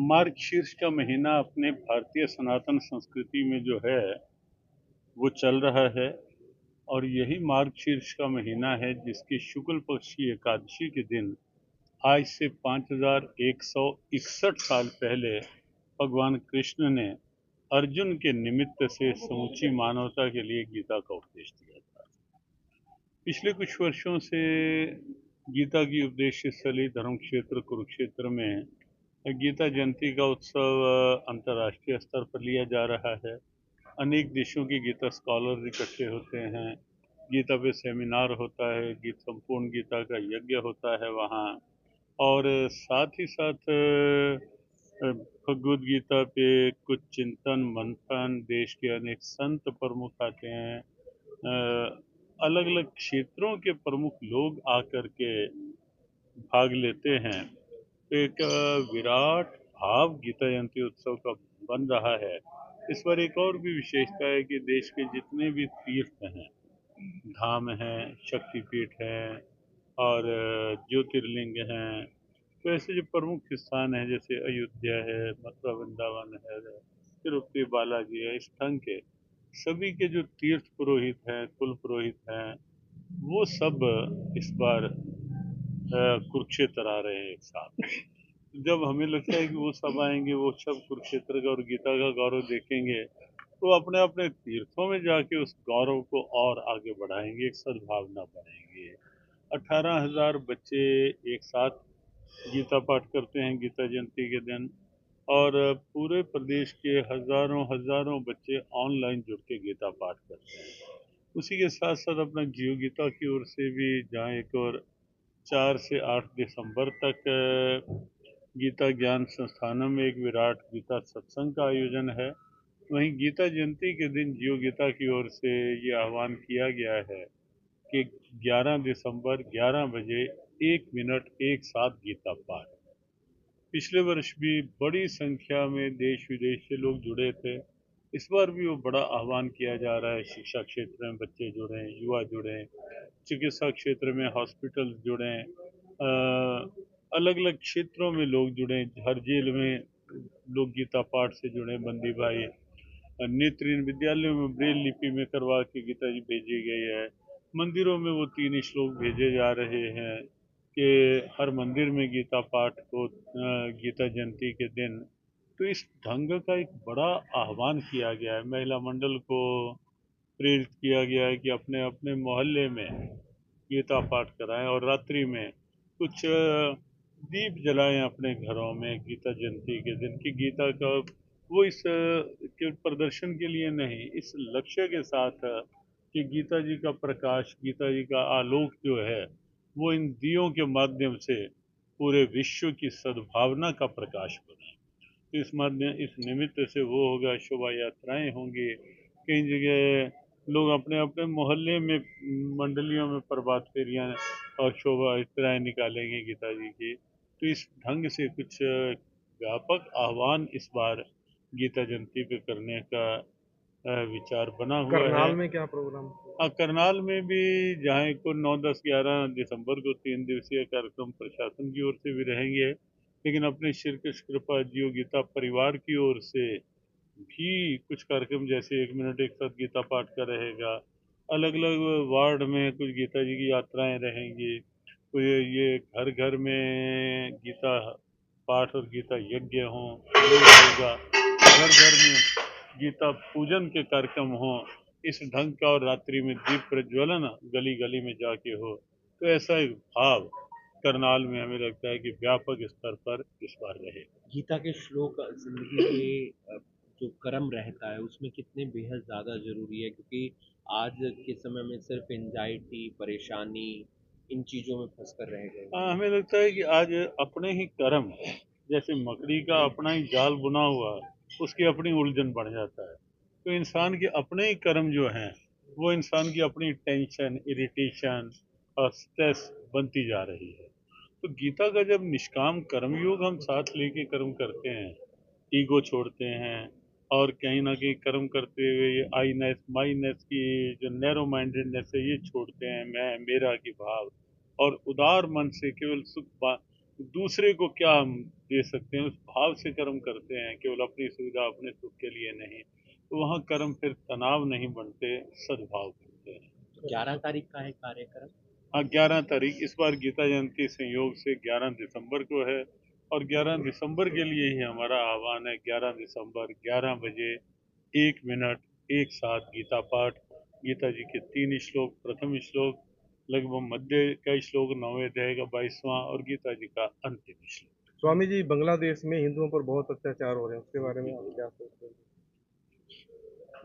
मार्गशीर्ष का महीना अपने भारतीय सनातन संस्कृति में जो है वो चल रहा है। और यही मार्गशीर्ष का महीना है जिसकी शुक्ल पक्ष की एकादशी के दिन आज से 5161 साल पहले भगवान कृष्ण ने अर्जुन के निमित्त से समूची मानवता के लिए गीता का उपदेश दिया था। पिछले कुछ वर्षों से गीता की उपदेश स्थली धर्म क्षेत्र कुरुक्षेत्र में गीता जयंती का उत्सव अंतर्राष्ट्रीय स्तर पर लिया जा रहा है। अनेक देशों के गीता स्कॉलर इकट्ठे होते हैं, गीता पे सेमिनार होता है, संपूर्ण गीता का यज्ञ होता है वहाँ। और साथ ही साथ भगवद गीता पे कुछ चिंतन मंथन, देश के अनेक संत प्रमुख आते हैं, अलग अलग क्षेत्रों के प्रमुख लोग आकर के भाग लेते हैं। तो एक विराट भाव गीता जयंती उत्सव का बन रहा है। इस पर एक और भी विशेषता है कि देश के जितने भी तीर्थ हैं, धाम हैं, शक्तिपीठ हैं और ज्योतिर्लिंग हैं, तो ऐसे जो प्रमुख स्थान हैं जैसे अयोध्या है, मथुरा वृंदावन है, तिरुपति बालाजी है, इस ढंग के सभी के जो तीर्थ पुरोहित हैं, कुल पुरोहित हैं, वो सब इस बार कुरुक्षेत्र आ रहे हैं एक साथ। जब हमें लगता है कि वो सब आएंगे, वो सब कुरुक्षेत्र का और गीता का गौरव देखेंगे, तो अपने अपने तीर्थों में जाके उस गौरव को और आगे बढ़ाएंगे, एक सद्भावना बढ़ाएंगे। 18,000 बच्चे एक साथ गीता पाठ करते हैं गीता जयंती के दिन। और पूरे प्रदेश के हजारों हजारों बच्चे ऑनलाइन जुड़ के गीता पाठ करते हैं। उसी के साथ साथ अपना जियो गीता की ओर से भी, जहाँ एक और 4 से 8 दिसंबर तक गीता ज्ञान संस्थानों में एक विराट गीता सत्संग का आयोजन है। वहीं गीता जयंती के दिन जियो गीता की ओर से ये आह्वान किया गया है कि 11 दिसंबर 11 बजे 1 मिनट एक साथ गीता पाठ। पिछले वर्ष भी बड़ी संख्या में देश विदेश से लोग जुड़े थे। इस बार भी वो बड़ा आह्वान किया जा रहा है। शिक्षा क्षेत्र में बच्चे जुड़े, युवा जुड़े, चिकित्सा क्षेत्र में हॉस्पिटल जुड़े, अलग अलग क्षेत्रों में लोग जुड़े, हर जेल में लोग गीता पाठ से जुड़े, बंदी भाई। नेत्रहीन विद्यालयों में ब्रेल लिपि में करवा के गीता जी भेजी गई है। मंदिरों में वो 3 श्लोक भेजे जा रहे हैं कि हर मंदिर में गीता पाठ को गीता जयंती के दिन। तो इस ढंग का एक बड़ा आह्वान किया गया है। महिला मंडल को प्रेरित किया गया है कि अपने अपने मोहल्ले में गीता पाठ कराएं और रात्रि में कुछ दीप जलाएं अपने घरों में गीता जयंती के दिन, की गीता का वो इस के प्रदर्शन के लिए नहीं, इस लक्ष्य के साथ कि गीता जी का प्रकाश, गीता जी का आलोक जो है वो इन दियों के माध्यम से पूरे विश्व की सद्भावना का प्रकाश बने। तो इस निमित्त से वो होगा, शोभा यात्राएं होंगी, कई जगह लोग अपने अपने मोहल्ले में मंडलियों में प्रभात फेरियां और शोभा यात्राएं निकालेंगे गीता जी की। तो इस ढंग से कुछ व्यापक आह्वान इस बार गीता जयंती पे करने का विचार बना हुआ है। करनाल में क्या प्रोग्राम? हाँ, करनाल में भी, जहाँ को 9, 10, 11 दिसंबर को 3 दिवसीय कार्यक्रम प्रशासन की ओर से भी रहेंगे, लेकिन अपने श्री कृष्ण कृपा जियो गीता परिवार की ओर से भी कुछ कार्यक्रम, जैसे 1 मिनट एक साथ गीता पाठ का रहेगा, अलग अलग वार्ड में कुछ गीता जी की यात्राएं रहेंगी, कोई ये घर घर में गीता पाठ और गीता यज्ञ हों, होगा घर घर में गीता पूजन के कार्यक्रम हों, इस ढंग का, और रात्रि में दीप प्रज्वलन गली गली में जाके हो। तो ऐसा एक भाव करनाल में हमें लगता है कि व्यापक स्तर पर इस बार रहे। गीता के श्लोक जिंदगी के जो कर्म रहता है उसमें कितने बेहद ज़्यादा ज़रूरी है, क्योंकि आज के समय में सिर्फ एंजाइटी, परेशानी, इन चीज़ों में फंस कर रह गए। हमें लगता है कि आज अपने ही कर्म, जैसे मकड़ी का अपना ही जाल बुना हुआ, उसकी अपनी उलझन बढ़ जाता है। तो इंसान के अपने ही कर्म जो हैं, वो इंसान की अपनी टेंशन, इरिटेशन और स्ट्रेस बनती जा रही है। तो गीता का जब निष्काम कर्मयोग हम साथ लेके कर्म करते हैं, ईगो छोड़ते हैं और कहीं ना कहीं कर्म करते हुए ये आईनेस माइनेस की जो नैरो माइंडेडनेस है ये छोड़ते हैं, मैं मेरा की भाव, और उदार मन से केवल दूसरे को क्या हम दे सकते हैं, उस भाव से कर्म करते हैं, केवल अपनी सुविधा अपने सुख के लिए नहीं, तो वहाँ कर्म फिर तनाव नहीं बनते, सद्भाव बनते हैं। 11 तारीख का है कार्यक्रम। हाँ, 11 तारीख इस बार गीता जयंती संयोग से 11 दिसंबर को है, और 11 दिसंबर के लिए ही हमारा आह्वान है। 11 दिसंबर 11 बजे 1 मिनट एक साथ गीता पाठ। गीता जी के 3 श्लोक, प्रथम श्लोक, लगभग मध्य का श्लोक, 9वें अध्याय का 22वां, और गीता जी का अंतिम श्लोक। स्वामी जी, बांग्लादेश में हिंदुओं पर बहुत अत्याचार हो रहे हैं, उसके बारे में आप क्या सोचते हैं?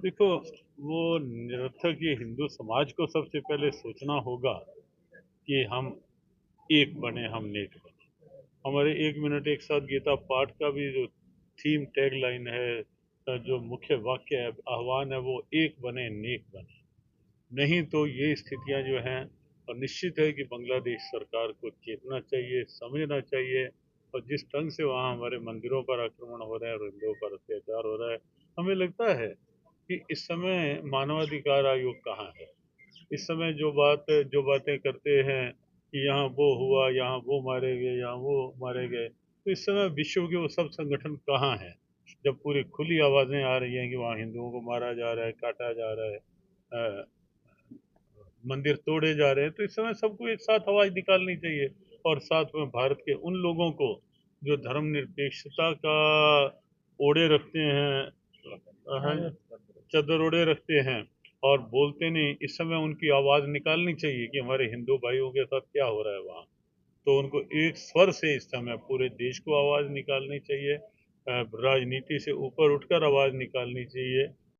देखो, वो निरर्थक ये हिंदू समाज को सबसे पहले सोचना होगा कि हम एक बने, हम नेक बने। हमारे 1 मिनट एक साथ गीता पाठ का भी जो थीम टैग लाइन है, जो मुख्य वाक्य है, आह्वान है, वो एक बने नेक बने। नहीं तो ये स्थितियां जो हैं, और निश्चित है कि बांग्लादेश सरकार को चेतना चाहिए, समझना चाहिए। और जिस ढंग से वहाँ हमारे मंदिरों पर आक्रमण हो रहे हैं और हिंदुओं पर अत्याचार हो रहा है, हमें लगता है कि इस समय मानवाधिकार आयोग कहाँ है। इस समय जो बातें करते हैं कि यहाँ वो हुआ, यहाँ वो मारे गए, यहाँ वो मारे गए, तो इस समय विश्व के वो सब संगठन कहाँ हैं, जब पूरी खुली आवाजें आ रही हैं कि वहाँ हिंदुओं को मारा जा रहा है, काटा जा रहा है, अ, मंदिर तोड़े जा रहे हैं। तो इस समय सबको एक साथ आवाज निकालनी चाहिए, और साथ में भारत के उन लोगों को जो धर्मनिरपेक्षता का ओढ़े रखते हैं, चदर ओढ़े रखते हैं और बोलते नहीं, इस समय उनकी आवाज निकालनी चाहिए कि हमारे हिंदू भाइयों के साथ क्या हो रहा है वहाँ। तो उनको एक स्वर से इस समय पूरे देश को आवाज निकालनी चाहिए, राजनीति से ऊपर उठकर आवाज निकालनी चाहिए।